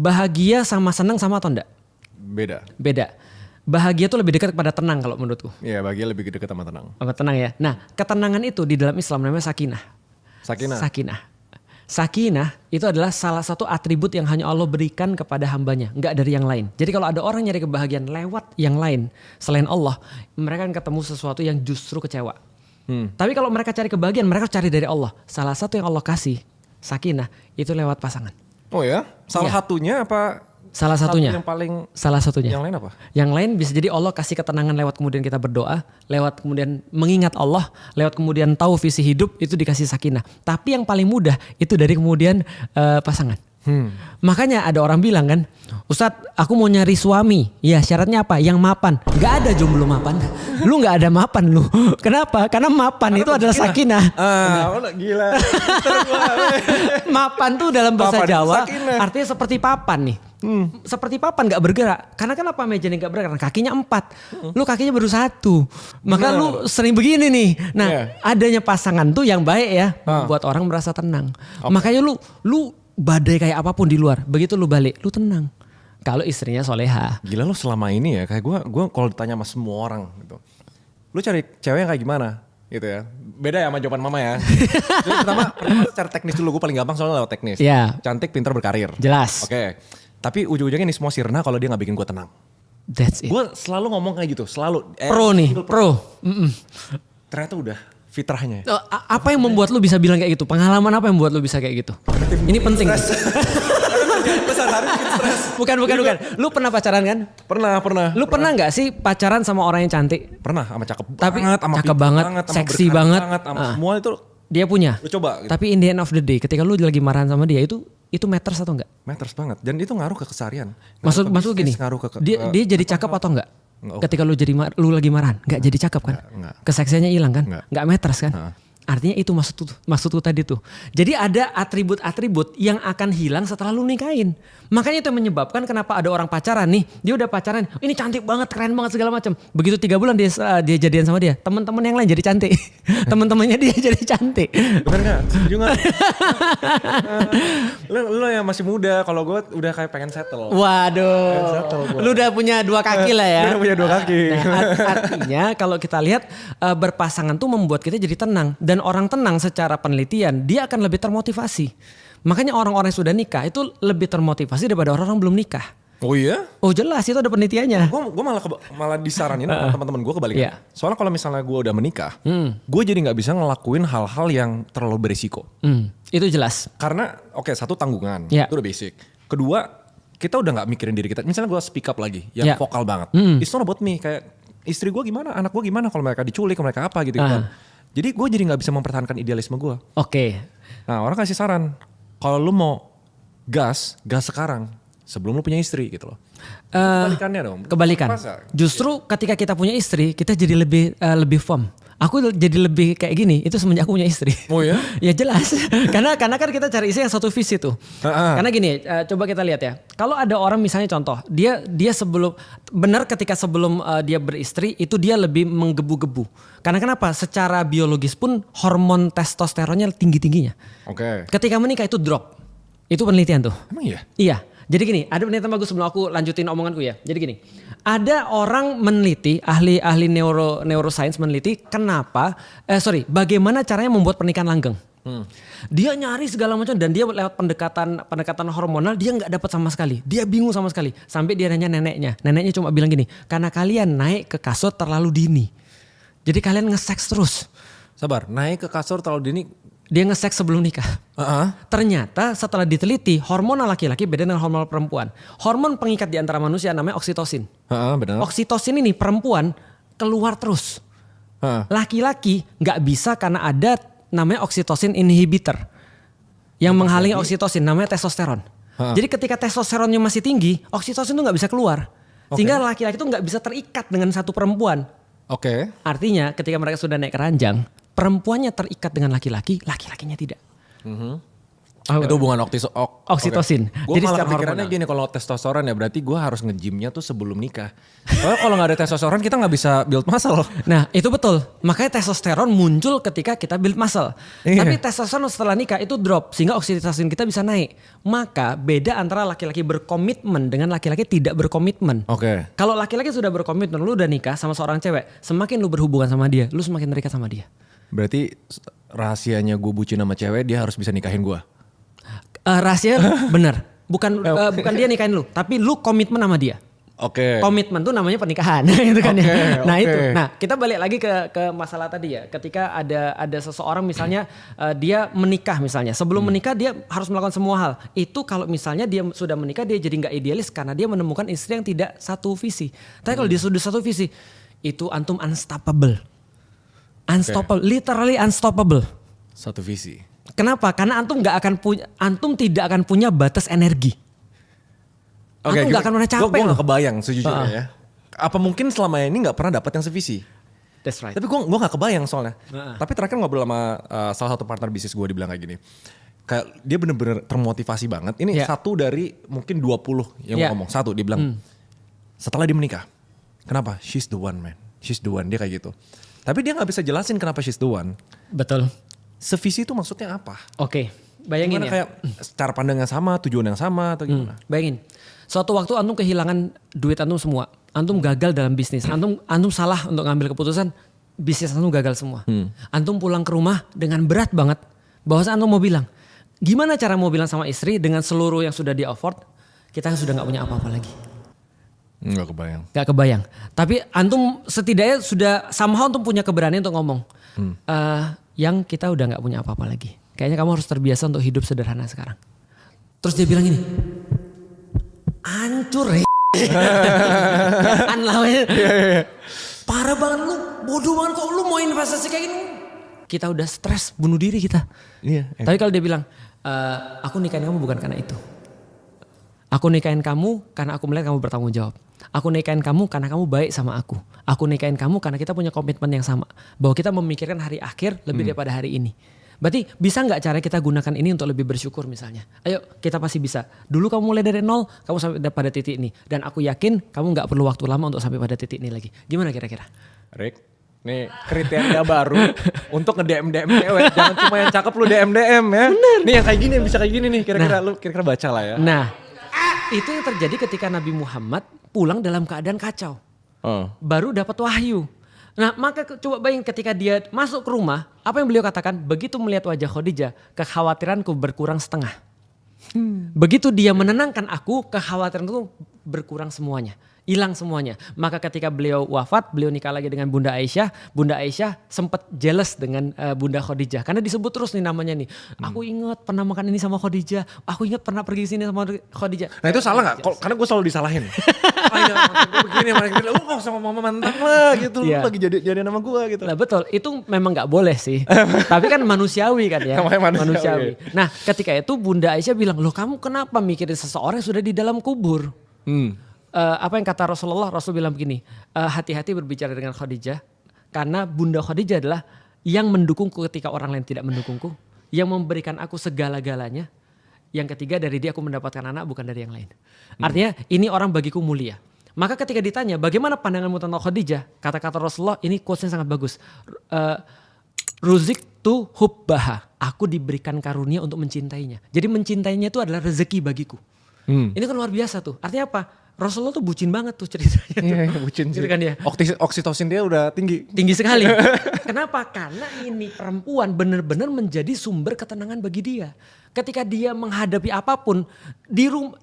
Bahagia sama senang sama atau enggak? Beda. Beda. Bahagia tuh lebih dekat kepada tenang kalau menurutku. Iya, bahagia lebih dekat sama tenang. Sama tenang ya. Nah, ketenangan itu di dalam Islam namanya sakinah. Sakinah itu adalah salah satu atribut yang hanya Allah berikan kepada hambanya, nggak dari yang lain. Jadi kalau ada orang nyari kebahagiaan lewat yang lain selain Allah, mereka akan ketemu sesuatu yang justru kecewa. Tapi kalau mereka cari kebahagiaan, mereka cari dari Allah. Salah satu yang Allah kasih, sakinah, itu lewat pasangan. Oh ya? Salah satunya apa? Salah satunya. Yang paling. Salah satunya. Yang lain apa? Yang lain bisa jadi Allah kasih ketenangan lewat kemudian kita berdoa, lewat kemudian mengingat Allah, lewat kemudian tahu visi hidup, itu dikasih sakinah. Tapi yang paling mudah itu dari kemudian pasangan. Makanya ada orang bilang kan, Ustadz aku mau nyari suami, ya syaratnya apa? Yang mapan. Gak ada jomblo mapan. Lu gak ada mapan lu. Kenapa? Karena mapan itu adalah sakinah. Gila. Mapan tuh dalam bahasa Mapan, Jawa sakinah. artinya seperti papan nih. Seperti papan gak bergerak. Karena kenapa meja ini gak bergerak? Karena kakinya 4. Lu kakinya baru 1. Maka lu sering begini nih. Nah adanya pasangan tuh yang baik ya. Buat orang merasa tenang. Makanya lu badai kayak apapun di luar. Begitu lu balik lu tenang. Kalau istrinya soleha. Gila lu selama ini ya. Kayak gue kalau ditanya sama semua orang gitu. Lu cari cewek yang kayak gimana? Gitu ya. Beda ya sama jawaban mama ya. Jadi pertama secara teknis dulu. Gue paling gampang soalnya lewat teknis. Iya. Cantik, pintar, berkarir. Jelas. Oke. Tapi ujung-ujungnya ini semua sirna kalau dia gak bikin gue tenang. That's it. Gue selalu ngomong kayak gitu. Selalu. Pro nih. Pro. Ternyata udah fitrahnya. Apa yang membuat lu bisa bilang kayak gitu? Pengalaman apa yang membuat lu bisa kayak gitu? Ini penting. Bukan. Lu pernah pacaran kan? Pernah. Lu pernah nggak sih pacaran sama orang yang cantik? Pernah, sama cakep Tapi banget, sama cakep pintar banget, sama seksi berkarir banget. sama semua itu Dia punya. lu coba. Gitu. Tapi in the end of the day, ketika lu lagi marahan sama dia itu matters atau enggak? Matters banget. Dan itu ngaruh ke keseharian. Maksud gini, dia jadi cakep atau enggak? Ketika lu lagi marahan, enggak jadi cakep kan? Enggak. Keseksiannya hilang kan? Enggak matters kan? Artinya itu maksudku tadi tuh. Jadi ada atribut-atribut yang akan hilang setelah lu nikahin. Makanya itu yang menyebabkan kenapa ada orang pacaran nih. Dia udah pacaran, ini cantik banget, keren banget segala macam. Begitu 3 bulan dia jadian sama dia, teman-teman yang lain jadi cantik. Teman-temannya dia jadi cantik. Bener gak? Setuju gak? Lu yang masih muda, kalau gue udah kayak pengen settle. Waduh, lu udah punya 2 kaki lah ya. Udah punya 2 kaki. Nah, artinya kalau kita lihat berpasangan tuh membuat kita jadi tenang. Dan orang tenang secara penelitian, dia akan lebih termotivasi. Makanya orang-orang yang sudah nikah itu lebih termotivasi daripada orang-orang belum nikah. Oh iya? Oh jelas, itu ada penelitiannya. Gue malah disaranin sama teman-teman gue kebalikan. Iya. Soalnya kalau misalnya gue udah menikah, gue jadi gak bisa ngelakuin hal-hal yang terlalu berisiko. Itu jelas. Karena satu tanggungan, Iya. itu udah basic. Kedua, kita udah gak mikirin diri kita. Misalnya gue speak up lagi, yang Iya. vokal banget. It's not about me, kayak istri gue gimana, anak gue gimana, kalau mereka diculik, mereka apa gitu kan. Jadi gue jadi gak bisa mempertahankan idealisme gue. Oke. Nah orang kasih saran, kalau lu mau gas sekarang sebelum lu punya istri gitu loh. Kebalikannya dong. Kebalikan. Justru ketika kita punya istri, kita jadi lebih firm. Aku jadi lebih kayak gini, itu semenjak aku punya istri. Oh ya? Ya jelas. karena kan kita cari istri yang satu visi tuh. Karena gini, coba kita lihat ya. Kalau ada orang misalnya contoh, dia ketika sebelum dia beristri itu dia lebih menggebu-gebu. Karena kenapa? Secara biologis pun hormon testosteronnya tinggi-tingginya. Oke. Ketika menikah itu drop. Itu penelitian tuh. Emang iya? Iya. Jadi gini, ada penelitian bagus sebelum aku lanjutin omonganku ya. Jadi gini, ada orang meneliti, ahli neuroscience meneliti bagaimana caranya membuat pernikahan langgeng. Dia nyari segala macam dan dia lewat pendekatan hormonal dia nggak dapat sama sekali. Dia bingung sama sekali. Sampai dia nanya neneknya. Neneknya cuma bilang gini, karena kalian naik ke kasur terlalu dini. Jadi kalian nge-seks terus. Sabar, naik ke kasur terlalu dini. Dia nge-seks sebelum nikah. Ternyata setelah diteliti hormon laki-laki beda dengan hormon perempuan. Hormon pengikat di antara manusia namanya oksitosin. Benar. Oksitosin ini perempuan keluar terus. Laki-laki nggak bisa karena ada namanya oksitosin inhibitor. Yang menghalangi oksitosin namanya testosteron. Jadi ketika testosteronnya masih tinggi, oksitosin itu nggak bisa keluar. Sehingga laki-laki itu nggak bisa terikat dengan satu perempuan. Oke. Artinya ketika mereka sudah naik keranjang, perempuannya terikat dengan laki-laki, laki-lakinya tidak. Itu hubungan oksitosin. Gue Jadi malah secara pikirannya hormonal. gini, kalau testosteron ya berarti gue harus nge-gymnya tuh sebelum nikah. Soalnya kalau gak ada testosteron kita gak bisa build muscle. Nah itu betul, makanya testosteron muncul ketika kita build muscle. Iya. Tapi testosteron setelah nikah itu drop sehingga oksitosin kita bisa naik. Maka beda antara laki-laki berkomitmen dengan laki-laki tidak berkomitmen. Oke. Kalau laki-laki sudah berkomitmen, lu udah nikah sama seorang cewek, semakin lu berhubungan sama dia, lu semakin terikat sama dia. Berarti rahasianya gue bucin sama cewek, dia harus bisa nikahin gue. Rahasia bener, bukan dia nikahin lu, tapi lu komitmen sama dia. Oke. Komitmen tuh namanya pernikahan gitu kan ya. Nah oke. itu. Nah, kita balik lagi ke masalah tadi ya. Ketika ada seseorang misalnya dia menikah misalnya. Sebelum menikah dia harus melakukan semua hal. Itu kalau misalnya dia sudah menikah dia jadi nggak idealis karena dia menemukan istri yang tidak satu visi. Tapi kalau dia sudah satu visi, itu antum unstoppable. Unstoppable, literally unstoppable. Satu visi. Kenapa? Karena antum tidak akan punya batas energi. Antum nggak akan pernah capek. Gue loh. gak kebayang sejujurnya ya. Apa mungkin selama ini gak pernah dapat yang sevisi? That's right. Tapi gue gak kebayang soalnya. Tapi terakhir ngobrol sama salah satu partner bisnis gue, dibilang kayak gini. Kayak dia bener-bener termotivasi banget. Ini satu dari mungkin 20 yang ngomong. Satu dia bilang setelah dia menikah. Kenapa? She's the one man. She's the one. Dia kayak gitu. Tapi dia gak bisa jelasin kenapa she's the one. Betul. Sevisi itu maksudnya apa? Oke, bayangin Gimana ya. kayak secara pandang yang sama, tujuan yang sama atau gimana? Bayangin, suatu waktu antum kehilangan duit antum semua. Antum gagal dalam bisnis. Antum salah untuk ngambil keputusan, bisnis antum gagal semua. Antum pulang ke rumah dengan berat banget. Bahwa antum mau bilang, gimana cara mau bilang sama istri dengan seluruh yang sudah di afford, kita sudah gak punya apa-apa lagi. Gak kebayang. Gak kebayang. Tapi antum setidaknya sudah somehow antum punya keberanian untuk ngomong. Yang kita udah gak punya apa-apa lagi. Kayaknya kamu harus terbiasa untuk hidup sederhana sekarang. Terus dia bilang gini, hancur ya. Kan lah. Parah banget lu, bodoh banget kok lu mau investasi kayak gini. Kita udah stres, bunuh diri kita. Iya. Tapi kalau dia bilang, aku nikahin kamu bukan karena itu. Aku nikahin kamu karena aku melihat kamu bertanggung jawab. Aku nikahin kamu karena kamu baik sama aku. Aku nikahin kamu karena kita punya komitmen yang sama. Bahwa kita memikirkan hari akhir lebih daripada hari ini. Berarti bisa gak cara kita gunakan ini untuk lebih bersyukur misalnya? Ayo kita pasti bisa. Dulu kamu mulai dari nol, kamu sampai pada titik ini. Dan aku yakin kamu gak perlu waktu lama untuk sampai pada titik ini lagi. Gimana kira-kira? Rick, nih kriteria baru untuk nge-DM cewek. Jangan cuma yang cakep lu DM ya. Bener. Nih yang kayak gini, yang bisa kayak gini nih. Kira-kira lu kira-kira baca lah ya. Nah, itu yang terjadi ketika Nabi Muhammad pulang dalam keadaan kacau. Baru dapat wahyu. Nah maka coba bayangin ketika dia masuk ke rumah, apa yang beliau katakan? Begitu melihat wajah Khadijah, kekhawatiranku berkurang setengah. Begitu dia menenangkan aku, kekhawatiranku berkurang semuanya. Hilang semuanya. Maka ketika beliau wafat, beliau nikah lagi dengan Bunda Aisyah. Bunda Aisyah sempat jealous dengan Bunda Khadijah. Karena disebut terus nih namanya nih. Aku ingat pernah makan ini sama Khadijah. Aku ingat pernah pergi sini sama Khadijah. Nah itu salah gak? Karena gue selalu disalahin. Gue begini, lu gak sama mama mantan lah gitu. Lu lagi jadi nama gue gitu. Nah betul, itu memang gak boleh sih. Tapi kan manusiawi kan ya. Manusiawi. Nah ketika itu Bunda Aisyah bilang, loh kamu kenapa mikirin seseorang yang sudah di dalam kubur? Apa yang kata Rasulullah? Rasul bilang begini, hati-hati berbicara dengan Khadijah. Karena Bunda Khadijah adalah yang mendukungku ketika orang lain tidak mendukungku. Yang memberikan aku segala-galanya. Yang ketiga dari dia aku mendapatkan anak bukan dari yang lain. Artinya ini orang bagiku mulia. Maka ketika ditanya bagaimana pandanganmu tentang Khadijah? Kata-kata Rasulullah ini quotes-nya sangat bagus. Ruzik tu hubbaha. Aku diberikan karunia untuk mencintainya. Jadi mencintainya itu adalah rezeki bagiku. Ini kan luar biasa tuh. Artinya apa? Rasulullah tuh bucin banget tuh ceritanya. Iya, bucin sih. Kan dia. Oksitosin dia udah tinggi. Tinggi sekali. Kenapa? Karena ini perempuan benar-benar menjadi sumber ketenangan bagi dia. Ketika dia menghadapi apapun di rumah,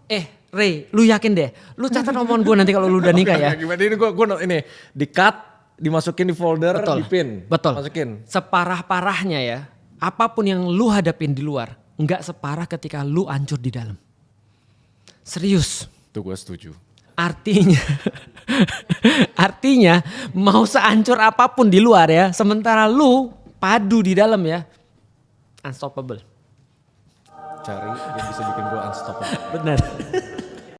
Ray, lu yakin deh, lu catat omongan gue nanti kalau lu udah nikah ya. Gimana ini gue ini di cut, dimasukin di folder, Betul. di pin. Betul. Masukin. Separah-parahnya ya, apapun yang lu hadapin di luar, nggak separah ketika lu hancur di dalam. Serius. Tuh gue setuju. Artinya mau sehancur apapun di luar ya, sementara lu padu di dalam ya, unstoppable. Cari yang bisa bikin gue unstoppable. Benar.